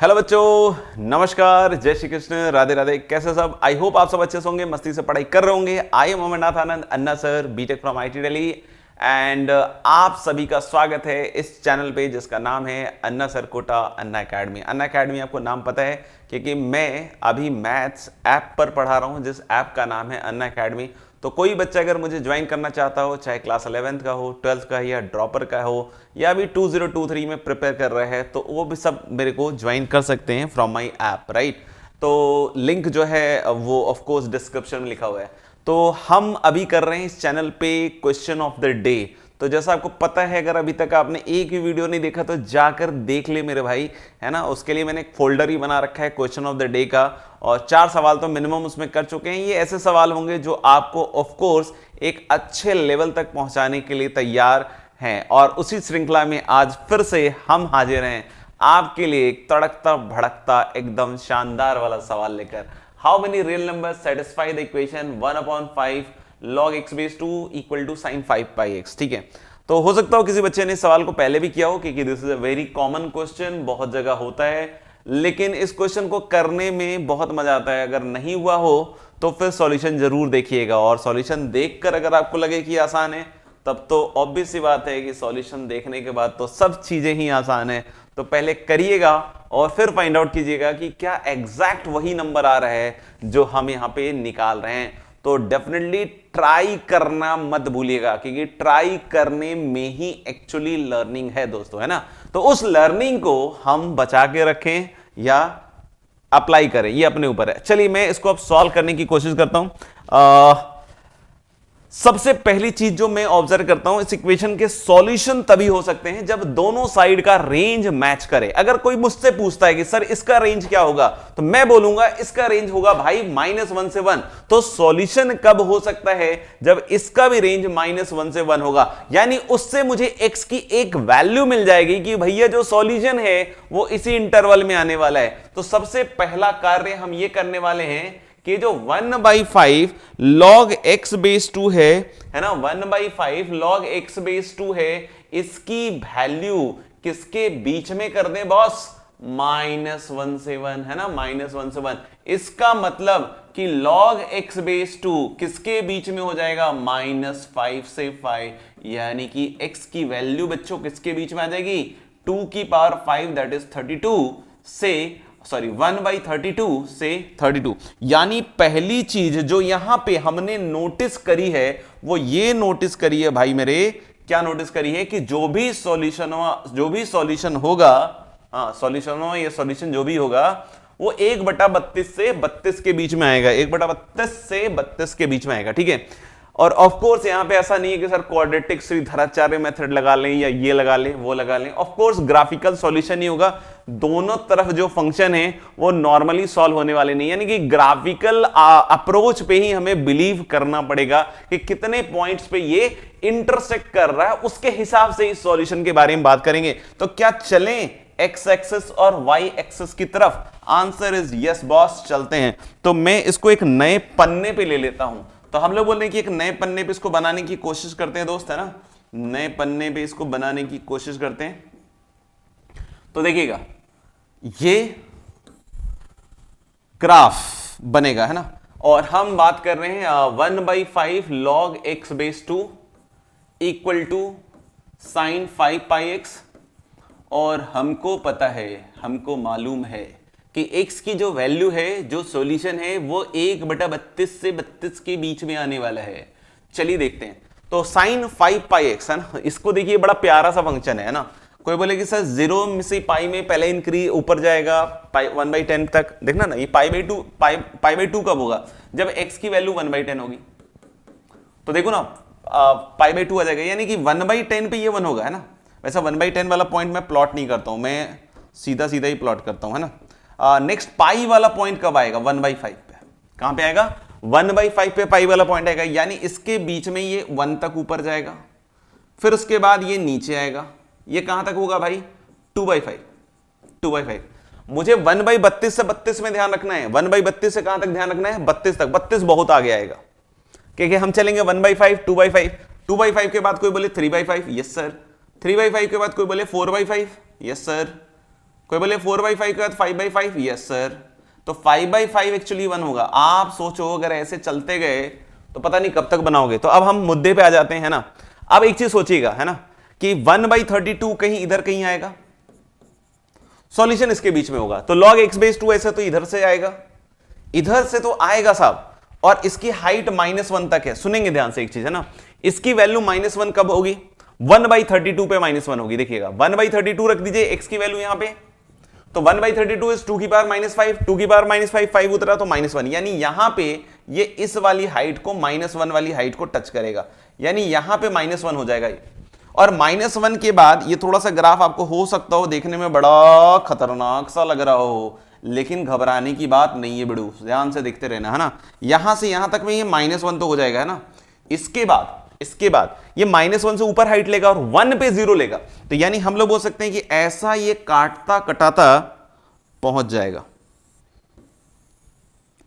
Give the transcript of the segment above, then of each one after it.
Hello बच्चों, नमस्कार, जय श्री कृष्ण, राधे राधे। कैसे सब? आई होप आप सब अच्छे से होंगे, मस्ती से पढ़ाई कर रहे होंगे। I am Amarnath Anand, Anna sir, BTech from IT Delhi. And आप सभी का स्वागत है इस चैनल पे जिसका नाम है अन्ना सर कोटा अन्ना अकेडमी। अन्ना अकेडमी आपको नाम पता है क्योंकि मैं अभी मैथ्स ऐप पर पढ़ा रहा हूँ, जिस ऐप का नाम है अन्ना अकेडमी। तो कोई बच्चा अगर मुझे ज्वाइन करना चाहता हो, चाहे क्लास 11th का हो, 12th का या ड्रॉपर का हो, या अभी 2023 में प्रिपेयर कर रहे हैं, तो वो भी सब मेरे को ज्वाइन कर सकते हैं फ्रॉम माय ऐप, राइट। तो लिंक जो है वो ऑफ कोर्स डिस्क्रिप्शन में लिखा हुआ है। तो हम अभी कर रहे हैं इस चैनल पे क्वेश्चन ऑफ द डे। तो जैसा आपको पता है, अगर अभी तक आपने एक भी वीडियो नहीं देखा तो जाकर देख ले मेरे भाई, है ना। उसके लिए मैंने एक फोल्डर ही बना रखा है क्वेश्चन ऑफ द डे का, और 4 सवाल तो मिनिमम उसमें कर चुके हैं। ये ऐसे सवाल होंगे जो आपको ऑफ कोर्स एक अच्छे लेवल तक पहुंचाने के लिए तैयार हैं। और उसी श्रृंखला में आज फिर से हम हाजिर हैं आपके लिए एक तड़कता भड़कता एकदम शानदार वाला सवाल लेकर। How many real number satisfy the equation 1/5 log x base 2 equal to sin 5 pi x। ठीक है, तो हो सकता हो किसी बच्चे ने इस सवाल को पहले भी किया हो, क्योंकि this is a very common question, बहुत जगह होता है। लेकिन इस क्वेश्चन को करने में बहुत मजा आता है। अगर नहीं हुआ हो तो फिर सॉल्यूशन जरूर देखिएगा, और सॉल्यूशन देखकर अगर आपको लगे कि आसान है, तब तो ऑब्वियस सी बात है कि सॉल्यूशन देखने के बाद तो सब चीजें ही आसान है। तो पहले करिएगा और फिर फाइंड आउट कीजिएगा कि क्या एग्जैक्ट वही नंबर आ रहा है जो हम यहां पे निकाल रहे हैं। तो डेफिनेटली ट्राई करना मत भूलिएगा, क्योंकि ट्राई करने में ही एक्चुअली लर्निंग है दोस्तों, है ना। तो उस लर्निंग को हम बचा के रखें या अप्लाई करें, ये अपने ऊपर है। चलिए मैं इसको अब सॉल्व करने की कोशिश करता हूं। सबसे पहली चीज जो मैं ऑब्जर्व करता हूं, इस इक्वेशन के सॉल्यूशन तभी हो सकते हैं जब दोनों साइड का रेंज मैच करे। अगर कोई मुझसे पूछता है कि सर इसका रेंज क्या होगा, तो मैं बोलूंगा इसका रेंज होगा भाई -1 से 1। तो सॉल्यूशन कब हो सकता है? जब इसका भी रेंज -1 से 1 होगा, यानी उससे मुझे x की एक वैल्यू मिल जाएगी कि भैया जो सॉल्यूशन है वो इसी इंटरवल में आने वाला है। तो सबसे पहला कार्य हम ये करने वाले हैं कि जो 1/5 log x base 2 है ना, 1/5 log x base 2 है, इसकी वैल्यू किसके बीच में कर दें बॉस? -1 से 1, है ना, -1 से 1। इसका मतलब कि log x base 2 किसके बीच में हो जाएगा? -5 से 5, यानी कि x की वैल्यू बच्चों किसके बीच में आ जाएगी? 2 की पावर 5 दैट इज 32 से 1/32 से 32। यानी पहली चीज जो यहां पे हमने नोटिस करी है वो ये नोटिस करी है भाई मेरे, क्या नोटिस करी है कि जो भी सॉल्यूशन होगा, सॉल्यूशन या सॉल्यूशन जो भी होगा वो 1/32 से 32 के बीच में आएगा, 1/32 से 32 के बीच में आएगा। ठीक है, और ऑफ कोर्स यहां पे ऐसा नहीं है कि सर क्वाड्रेटिक श्रीधराचार्य मेथड लगा लें या ये लगा लें वो लगा लें। ऑफ कोर्स ग्राफिकल सॉल्यूशन ही होगा, दोनों तरफ जो फंक्शन है वो नॉर्मली सॉल्व होने वाले नहीं, यानी कि ग्राफिकल अप्रोच पे ही हमें बिलीव करना पड़ेगा कि कितने पॉइंट्स पे ये इंटरसेक्ट कर रहा है, उसके हिसाब से इस सॉल्यूशन के बारे में बात करेंगे। तो क्या चलें एक्स एक्सिस और वाई एक्सिस की तरफ? आंसर इज यस बॉस, चलते हैं। तो मैं इसको एक नए पन्ने पे ले लेता हूं। तो हम लोग बोल रहे हैं कि एक नए पन्ने पे इसको बनाने की कोशिश करते हैं दोस्त, है ना। नए पन्ने पे इसको बनाने की कोशिश करते हैं। तो देखिएगा ये ग्राफ बनेगा, है ना, और हम बात कर रहे हैं 1/5 log x base 2 equal to sin 5 pi x। और हमको पता है, हमको मालूम है कि x की जो वैल्यू है, जो सॉल्यूशन है, वो 1/32 से 32 के बीच में आने वाला है। चलिए देखते हैं। तो sin 5 pi x, है ना, इसको देखिए बड़ा प्यारा सा फंक्शन है ना। कोई बोले कि सर 0 में से पाई में पहले इंक्रीज ऊपर जाएगा 1/10 तक, देखना ना, ये पाई2 कब होगा? जब x की वैल्यू 1/10 होगी। तो देखो ना पाई2 आ जाएगा, यानी कि 1/10 पे ये 1 होगा, है ना। वैसा 1/10 वाला पॉइंट मैं प्लॉट नहीं करता हूं, मैं सीधा सीधा ही प्लॉट करता हूं, है ना। नेक्स्ट पाई वाला पॉइंट कब आएगा? 1/5 पे। कहां पे आएगा? 1/5 पे पाई वाला पॉइंट आएगा, यानी इसके बीच में ये 1 तक ऊपर जाएगा, फिर उसके बाद ये नीचे आएगा। ये कहां तक होगा भाई? 2/5। मुझे 1/32 से 32 में ध्यान रखना है। 1/32 से कहां तक ध्यान रखना है? 32 तक। 32 बहुत आगे आएगा, क्योंकि हम चलेंगे 1/5, 2/5। 2/5 के बाद कोई बोले 3/5, यस सर। 3/5 के बाद कोई बोले 4/5, यस सर। कोई बोले 4/5 का 5/5, यस सर, तो 5/5 एक्चुअली 1 होगा। आप सोचो अगर ऐसे चलते गए तो पता नहीं कब तक बनाओगे। तो अब हम मुद्दे पे आ जाते हैं ना। अब एक चीज सोचिएगा है ना कि 1/32 कहीं इधर कहीं आएगा, सॉल्यूशन इसके बीच में होगा, तो log x/2 ऐसे तो इधर से आएगा, इधर से तो आएगा साहब, और इसकी हाइट -1 तक है। सुनेंगे ध्यान से एक चीज है ना, इसकी वैल्यू -1 कब होगी? 1/32 पे -1 होगी। देखिएगा 1/32 रख दीजिए x की वैल्यू यहां पे, तो 1/32 इज 2 की पावर -5, 2 की पावर -5, 5 उतरा तो -1, यानी यहां पे ये इस वाली हाइट को -1 वाली हाइट को टच करेगा, यानी यहां पे -1 हो जाएगा ये। और -1 के बाद ये थोड़ा सा ग्राफ आपको हो सकता हो देखने में बड़ा खतरनाक सा लग रहा हो, लेकिन घबराने की बात नहीं है बिड़ू, ध्यान से देखते रहना है ना। यहां से यहां तक में ये -1 तो हो जाएगा है ना, इसके बाद ये -1 से ऊपर हाइट लेगा और 1 पे 0 लेगा, तो यानी हम लोग बोल सकते हैं कि ऐसा ये काटता कटाता पहुंच जाएगा,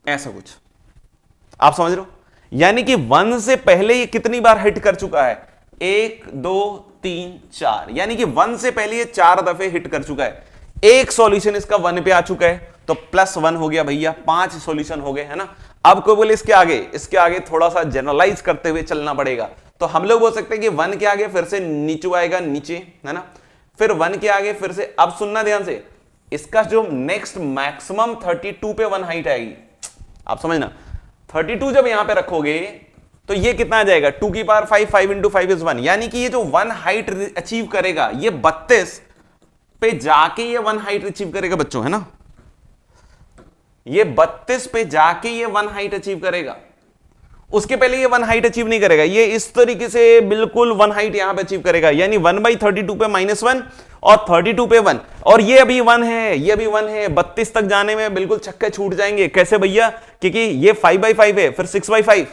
ऐसा कुछ आप समझ रहे हो। यानी कि 1 से पहले ये कितनी बार हिट कर चुका है? 1 2 3 4, यानी कि 1 से पहले ये 4 दफे हिट कर चुका है। एक सॉल्यूशन इसका 1 पे आ चुका है, तो +1 हो गया भैया, 5 सॉल्यूशन हो गए है ना। अब कोई बोले इसके आगे थोड़ा सा जनरलाइज करते हुए चलना पड़ेगा, तो हम लोग बोल सकते हैं कि 1 के आगे फिर से नीचे आएगा, नीचे है ना, फिर 1 के आगे फिर से, अब सुनना ध्यान से, इसका जो नेक्स्ट मैक्सिमम 32 पे 1 हाइट आएगी, आप समझना। 32 जब यहां पे रखोगे तो ये कितना आ जाएगा? 2 की पावर 5, 5 × 5 इज 1, यानी कि ये जो 1 हाइट अचीव करेगा ये 32 पे जाके ये 1 हाइट अचीव करेगा बच्चों, है ना। ये 32 पे जाके ये 1 हाइट अचीव करेगा, उसके पहले ये 1 हाइट अचीव नहीं करेगा। ये इस तरीके से बिल्कुल 1 हाइट यहां पे अचीव करेगा, यानी 1/32 पे -1 और 32 पे 1, और ये अभी 1 है, ये अभी 1 है। 32 तक जाने में बिल्कुल छक्के छूट जाएंगे। कैसे भैया? क्योंकि ये 5/5 है, फिर 6/5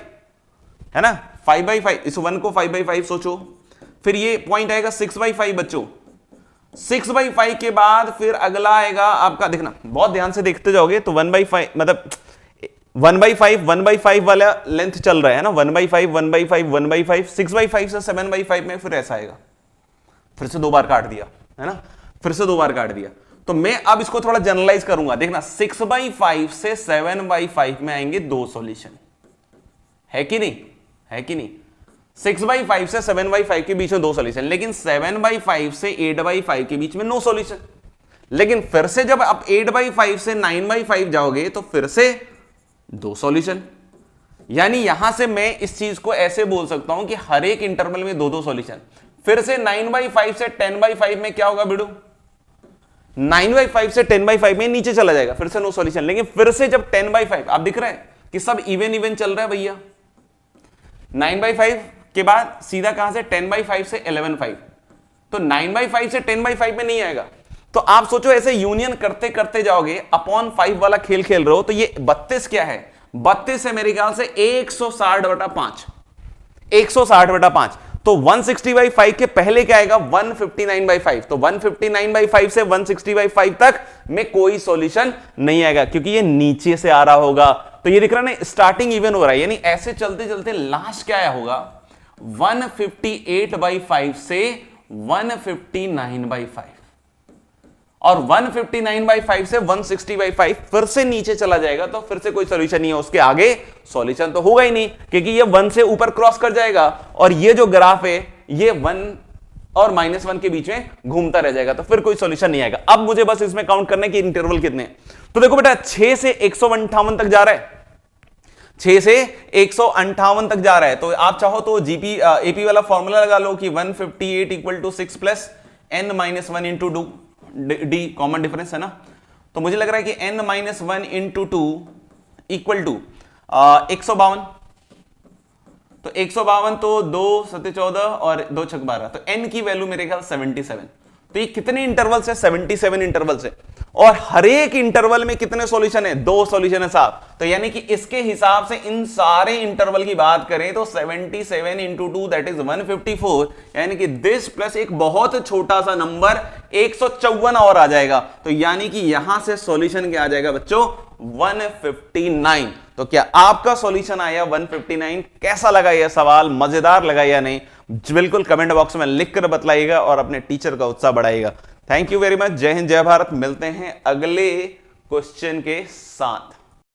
है ना, 5/5, इस 1 को 5/5 सोचो, फिर ये पॉइंट आएगा 6/5 बच्चों। 6/5 के बाद फिर अगला आएगा आपका, देखना बहुत ध्यान से देखते जाओगे तो 1/5 मतलब 1/5 वाला लेंथ चल रहा है ना, 1/5 1/5 1/5, 6/5 से 7/5 में फिर ऐसा आएगा, फिर से 2 बार काट दिया है ना, फिर से 2 बार काट दिया। तो मैं अब इसको थोड़ा जनरलाइज करूंगा, देखना 6/5 से 7/5 में आएंगे 2 सॉल्यूशन, है कि नहीं? है कि नहीं? 6/5 से 7/5 के बीच में 2 सॉल्यूशन, लेकिन 7/5 से 8/5 के बीच में नो सॉल्यूशन। लेकिन फिर से जब आप 8/5 से 9/5 जाओगे तो फिर से 2 सॉल्यूशन, यानी यहां से मैं इस चीज को ऐसे बोल सकता हूं कि हर एक इंटरवल में 2-2 सॉल्यूशन। फिर से 9/5 से 10/5 में क्या होगा बिडू? 9/5 से 10/5 में नीचे चला जाएगा, फिर से नो सॉल्यूशन। लेकिन फिर से जब 10/5, आप दिख रहा है कि सब इवन चल रहा है भैया। 9/5 के बाद सीधा कहां से? 10/5 से 11/5, तो 9/5 से 10/5 में नहीं आएगा। तो आप सोचो ऐसे यूनियन करते करते जाओगे, अपॉन 5 वाला खेल खेल रहे हो, तो ये 32 क्या है? 32 है मेरे ख्याल से 160/5, 160/5। तो 160/5 के पहले क्या आएगा? 159/5। तो 159/5 से 160/5 तक में कोई सॉल्यूशन नहीं आएगा, क्योंकि ये नीचे से आ रहा होगा। तो ये दिख रहा है ना, स्टार्टिंग इवन हो रहा है, यानी ऐसे चलते चलते लास्ट क्या आया होगा? 158/5 से 159/5, और 159/5 से 160/5 फिर से नीचे चला जाएगा, तो फिर से कोई सॉल्यूशन नहीं है। उसके आगे सॉल्यूशन तो होगा ही नहीं, क्योंकि ये 1 से ऊपर क्रॉस कर जाएगा, और ये जो ग्राफ है ये 1 और -1 के बीच में घूमता रह जाएगा, तो फिर कोई सॉल्यूशन नहीं आएगा। अब मुझे बस इसमें काउंट करने के इंटरवल कितने हैं। तो देखो बेटा, 6 से 158 तक जा रहा है, 6 से 158 तक जा रहा है। तो आप चाहो तो जीपी एपी वाला फॉर्मूला लगा लो कि 158 = 6 + n-1 × 2 डी, कॉमन डिफरेंस है ना। तो मुझे लग रहा है कि n-1 × 2 = 152। तो 152 तो 2 7 14 और 2 6 12, तो n की वैल्यू मेरे ख्याल 77। तो ये कितने इंटरवल से? 77 इंटरवल से, और हर एक इंटरवल में कितने सॉल्यूशन है? 2 सॉल्यूशन है साहब। तो यानी कि इसके हिसाब से इन सारे इंटरवल की बात करें तो 77 × 2 दैट इज 154, यानी कि दिस प्लस एक बहुत छोटा सा नंबर 154 और आ जाएगा। तो यानी कि यहां से सॉल्यूशन क्या आ जाएगा बच्चों? 159। तो क्या आपका सॉल्यूशन आया 159? कैसा लगा यह सवाल? मजेदार लगा या नहीं? बिल्कुल कमेंट बॉक्स में लिख कर बतलाइएगा और अपने टीचर का उत्साह बढ़ाइएगा। Thank you very much. जय हिंद जय भारत। मिलते हैं अगले क्वेश्चन के साथ।